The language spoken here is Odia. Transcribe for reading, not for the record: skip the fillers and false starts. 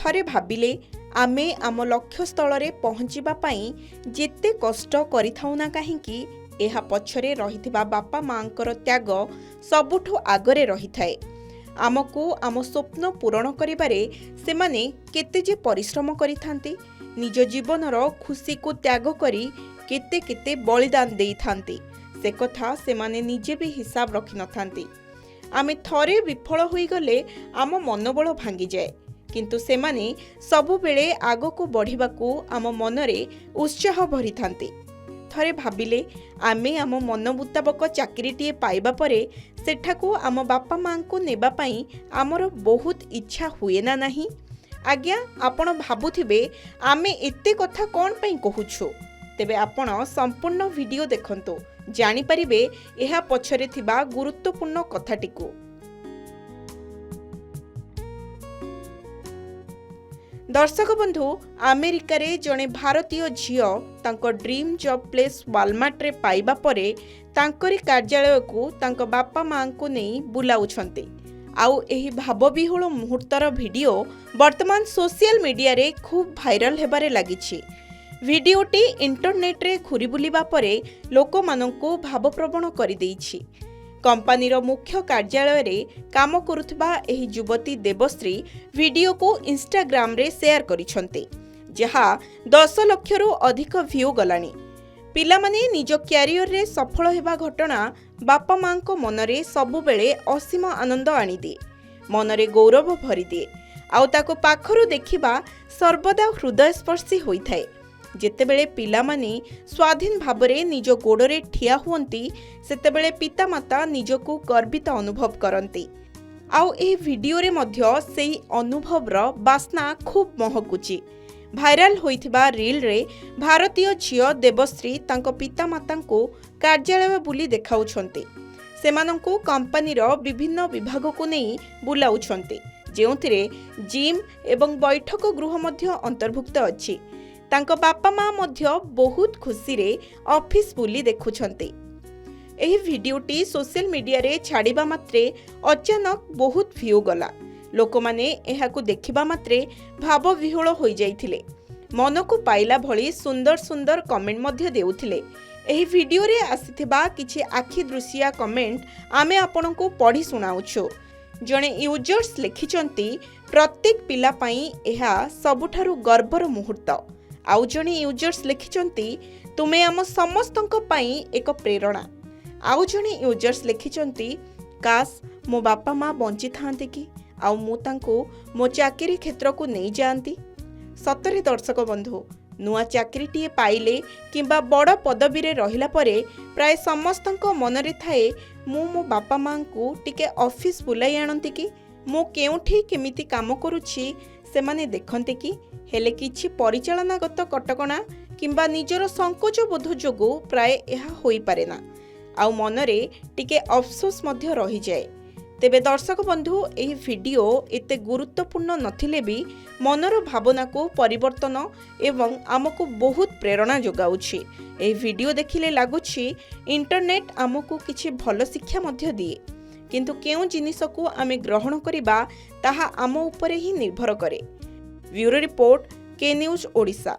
ଥରେ ଭାବିଲେ ଆମେ ଆମ ଲକ୍ଷ୍ୟସ୍ଥଳରେ ପହଞ୍ଚିବା ପାଇଁ ଯେତେ କଷ୍ଟ କରିଥାଉ ନା କାହିଁକି ଏହା ପଛରେ ରହିଥିବା ବାପା ମାଙ୍କର ତ୍ୟାଗ ସବୁଠୁ ଆଗରେ ରହିଥାଏ। ଆମକୁ ଆମ ସ୍ୱପ୍ନ ପୂରଣ କରିବାରେ ସେମାନେ କେତେ ଯେ ପରିଶ୍ରମ କରିଥାନ୍ତି, ନିଜ ଜୀବନର ଖୁସିକୁ ତ୍ୟାଗ କରି କେତେ କେତେ ବଳିଦାନ ଦେଇଥାନ୍ତି, ସେ କଥା ସେମାନେ ନିଜେ ବି ହିସାବ ରଖିନଥାନ୍ତି। ଆମେ ଥରେ ବିଫଳ ହୋଇଗଲେ ଆମ ମନୋବଳ ଭାଙ୍ଗିଯାଏ, କିନ୍ତୁ ସେମାନେ ସବୁବେଳେ ଆଗକୁ ବଢ଼ିବାକୁ ଆମ ମନରେ ଉତ୍ସାହ ଭରିଥାନ୍ତି। ଥରେ ଭାବିଲେ ଆମେ ଆମ ମନ ମୁତାବକ ଚାକିରିଟିଏ ପାଇବା ପରେ ସେଠାକୁ ଆମ ବାପା ମାଙ୍କୁ ନେବା ପାଇଁ ଆମର ବହୁତ ଇଚ୍ଛା ହୁଏ ନା ନାହିଁ? ଆଜ୍ଞା, ଆପଣ ଭାବୁଥିବେ ଆମେ ଏତେ କଥା କ'ଣ ପାଇଁ କହୁଛୁ? ତେବେ ଆପଣ ସମ୍ପୂର୍ଣ୍ଣ ଭିଡ଼ିଓ ଦେଖନ୍ତୁ, ଜାଣିପାରିବେ ଏହା ପଛରେ ଥିବା ଗୁରୁତ୍ୱପୂର୍ଣ୍ଣ କଥାଟିକୁ। ଦର୍ଶକ ବନ୍ଧୁ, ଆମେରିକାରେ ଜଣେ ଭାରତୀୟ ଝିଅ ତାଙ୍କ ଡ୍ରିମ୍ ଜବ୍ ପ୍ଲେସ୍ ୱାଲମାର୍ଟରେ ପାଇବା ପରେ ତାଙ୍କରି କାର୍ଯ୍ୟାଳୟକୁ ତାଙ୍କ ବାପା ମାଙ୍କୁ ନେଇ ବୁଲାଉଛନ୍ତି। ଆଉ ଏହି ଭାବବିହ୍ୱଳ ମୁହୂର୍ତ୍ତର ଭିଡ଼ିଓ ବର୍ତ୍ତମାନ ସୋସିଆଲ ମିଡ଼ିଆରେ ଖୁବ୍ ଭାଇରାଲ ହେବାରେ ଲାଗିଛି। ଭିଡ଼ିଓଟି ଇଣ୍ଟରନେଟ୍ରେ ଘୁରି ବୁଲିବା ପରେ ଲୋକମାନଙ୍କୁ ଭାବପ୍ରବଣ କରିଦେଇଛି। କମ୍ପାନୀର ମୁଖ୍ୟ କାର୍ଯ୍ୟାଳୟରେ କାମ କରୁଥିବା ଏହି ଯୁବତୀ ଦେବଶ୍ରୀ ଭିଡ଼ିଓକୁ ଇନ୍ଷ୍ଟାଗ୍ରାମରେ ସେୟାର କରିଛନ୍ତି, ଯାହା 10 ଲକ୍ଷରୁ ଅଧିକ ଭ୍ୟୁ ଗଲାଣି। ପିଲାମାନେ ନିଜ କ୍ୟାରିୟରରେ ସଫଳ ହେବା ଘଟଣା ବାପା ମାଙ୍କ ମନରେ ସବୁବେଳେ ଅସୀମ ଆନନ୍ଦ ଆଣିଦିଏ, ମନରେ ଗୌରବ ଭରିଦିଏ, ଆଉ ତାକୁ ପାଖରୁ ଦେଖିବା ସର୍ବଦା ହୃଦୟସ୍ପର୍ଶୀ ହୋଇଥାଏ। ଯେତେବେଳେ ପିଲାମାନେ ସ୍ୱାଧୀନ ଭାବରେ ନିଜ ଗୋଡ଼ରେ ଠିଆ ହୁଅନ୍ତି, ସେତେବେଳେ ପିତାମାତା ନିଜକୁ ଗର୍ବିତ ଅନୁଭବ କରନ୍ତି। ଆଉ ଏହି ଭିଡ଼ିଓରେ ମଧ୍ୟ ସେହି ଅନୁଭବର ବାସ୍ନା ଖୁବ୍ ମହକୁଛି। ଭାଇରାଲ ହୋଇଥିବା ରିଲ୍ରେ ଭାରତୀୟ ଝିଅ ଦେବଶ୍ରୀ ତାଙ୍କ ପିତାମାତାଙ୍କୁ କାର୍ଯ୍ୟାଳୟ ବୁଲି ଦେଖାଉଛନ୍ତି। ସେମାନଙ୍କୁ କମ୍ପାନୀର ବିଭିନ୍ନ ବିଭାଗକୁ ନେଇ ବୁଲାଉଛନ୍ତି, ଯେଉଁଥିରେ ଜିମ୍ ଏବଂ ବୈଠକ ଗୃହ ମଧ୍ୟ ଅନ୍ତର୍ଭୁକ୍ତ ଅଛି। ତାଙ୍କ ବାପା ମା ମଧ୍ୟ ବହୁତ ଖୁସିରେ ଅଫିସ୍ ବୁଲି ଦେଖୁଛନ୍ତି। ଏହି ଭିଡ଼ିଓଟି ସୋସିଆଲ ମିଡ଼ିଆରେ ଛାଡ଼ିବା ମାତ୍ରେ ଅଚାନକ ବହୁତ ଭ୍ୟୁ ଗଲା। ଲୋକମାନେ ଏହାକୁ ଦେଖିବା ମାତ୍ରେ ଭାବବିହ୍ୱଳ ହୋଇଯାଇଥିଲେ। ମନକୁ ପାଇଲା ଭଳି ସୁନ୍ଦର ସୁନ୍ଦର କମେଣ୍ଟ ମଧ୍ୟ ଦେଉଥିଲେ। ଏହି ଭିଡ଼ିଓରେ ଆସିଥିବା କିଛି ଆଖିଦୃଶିଆ କମେଣ୍ଟ ଆମେ ଆପଣଙ୍କୁ ପଢ଼ି ଶୁଣାଉଛୁ। ଜଣେ ୟୁଜର୍ସ ଲେଖିଛନ୍ତି, ପ୍ରତ୍ୟେକ ପିଲା ପାଇଁ ଏହା ସବୁଠାରୁ ଗର୍ବର ମୁହୂର୍ତ୍ତ। ଆଉ ଜଣେ ୟୁଜର୍ସ ଲେଖିଛନ୍ତି, ତୁମେ ଆମ ସମସ୍ତଙ୍କ ପାଇଁ ଏକ ପ୍ରେରଣା। ଆଉ ଜଣେ ୟୁଜର୍ସ ଲେଖିଛନ୍ତି, କାଶ୍ ମୋ ବାପା ମା ବଞ୍ଚିଥାନ୍ତେ କି, ଆଉ ମୁଁ ତାଙ୍କୁ ମୋ ଚାକିରି କ୍ଷେତ୍ରକୁ ନେଇଯାଆନ୍ତି। ସତରେ ଦର୍ଶକ ବନ୍ଧୁ, ନୂଆ ଚାକିରିଟିଏ ପାଇଲେ କିମ୍ବା ବଡ଼ ପଦବୀରେ ରହିଲା ପରେ ପ୍ରାୟ ସମସ୍ତଙ୍କ ମନରେ ଥାଏ, ମୁଁ ମୋ ବାପା ମାଙ୍କୁ ଟିକେ ଅଫିସ୍ ବୁଲାଇ ଆଣନ୍ତି କି, ମୁଁ କେଉଁଠି କେମିତି କାମ କରୁଛି ସେମାନେ ଦେଖନ୍ତେ କି। ହେଲେ କିଛି ପରିଚାଳନାଗତ କଟକଣା କିମ୍ବା ନିଜର ସଙ୍କୋଚ ବୋଧ ଯୋଗୁଁ ପ୍ରାୟ ଏହା ହୋଇପାରେ ନା, ଆଉ ମନରେ ଟିକେ ଅଫସୋସ ମଧ୍ୟ ରହିଯାଏ। ତେବେ ଦର୍ଶକ ବନ୍ଧୁ, ଏହି ଭିଡ଼ିଓ ଏତେ ଗୁରୁତ୍ୱପୂର୍ଣ୍ଣ ନଥିଲେ ବି ମନର ଭାବନାକୁ ପରିବର୍ତ୍ତନ ଏବଂ ଆମକୁ ବହୁତ ପ୍ରେରଣା ଯୋଗାଉଛି। ଏହି ଭିଡ଼ିଓ ଦେଖିଲେ ଲାଗୁଛି ଇଣ୍ଟରନେଟ୍ ଆମକୁ କିଛି ଭଲ ଶିକ୍ଷା ମଧ୍ୟ ଦିଏ, କିନ୍ତୁ କେଉଁ ଜିନିଷକୁ ଆମେ ଗ୍ରହଣ କରିବା ତାହା ଆମ ଉପରେ ହିଁ ନିର୍ଭର କରେ। Bureau report, K news Odisha.